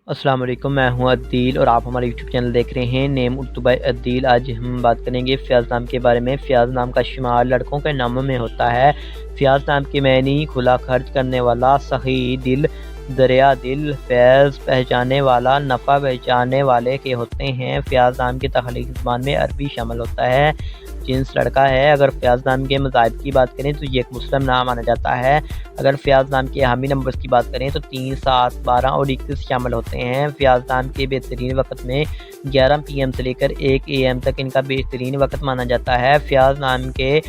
السلام علیکم، میں ہوں عدیل اور آپ ہمارے یوٹیوب چینل دیکھ رہے ہیں نیم اردو بائی عدیل۔ آج ہم بات کریں گے فیاض نام کے بارے میں۔ فیاض نام کا شمار لڑکوں کے ناموں میں ہوتا ہے۔ فیاض نام کے معنی کھلا خرچ کرنے والا، سخی دل، دریا دل، فیض پہنچانے والا، نفع پہنچانے والے کے ہوتے ہیں۔ فیاض نام کی تخلیقی زبان میں عربی شامل ہوتا ہے۔ جنس لڑکا ہے۔ اگر فیاض نام کے مذاہب کی بات کریں تو یہ ایک مسلم نام مانا جاتا ہے۔ اگر فیاض نام کے حامی نمبرز کی بات کریں تو 3، 7، 12 اور 21 شامل ہوتے ہیں۔ فیاض نام کے بہترین وقت میں 11 PM سے لے کر 1 AM تک ان کا بہترین وقت مانا جاتا ہے۔ فیاض نام کے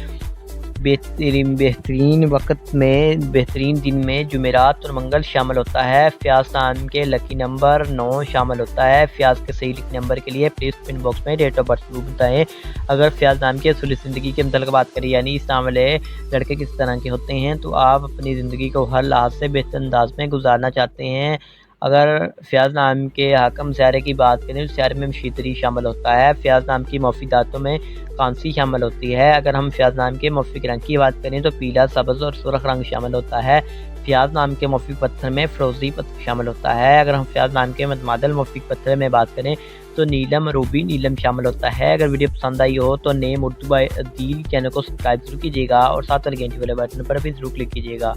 بہترین وقت میں بہترین دن میں جمعرات اور منگل شامل ہوتا ہے۔ فیاض نام کے لکی نمبر 9 شامل ہوتا ہے۔ فیاض کے صحیح لکی نمبر کے لیے پلیز کمنٹ باکس میں ڈیٹ آف برتھ ضرور بتائیں۔ اگر فیاض نام کے اصولی زندگی کے متعلق بات کریں، یعنی اس نام والے لڑکے کس طرح کے ہوتے ہیں، تو آپ اپنی زندگی کو ہر لحاظ سے بہتر انداز میں گزارنا چاہتے ہیں۔ اگر فیاض نام کے حاکم سیارے کی بات کریں تو سیارے میں مشیتری شامل ہوتا ہے۔ فیاض نام کی مفیداتوں میں کانسی شامل ہوتی ہے۔ اگر ہم فیاض نام کے موفق رنگ کی بات کریں تو پیلا، سبز اور سرخ رنگ شامل ہوتا ہے۔ فیاض نام کے موفق پتھر میں فیروزی پتھر شامل ہوتا ہے۔ اگر ہم فیاض نام کے متبادل موفق پتھر میں بات کریں تو نیلم، روبی نیلم شامل ہوتا ہے۔ اگر ویڈیو پسند آئی ہو تو نیم اردو بائی عدیل چینل کو سبسکرائب ضرور کیجیے گا اور ساتھ والے گھنٹی والے بٹن پر بھی ضرور کلک کیجیے گا۔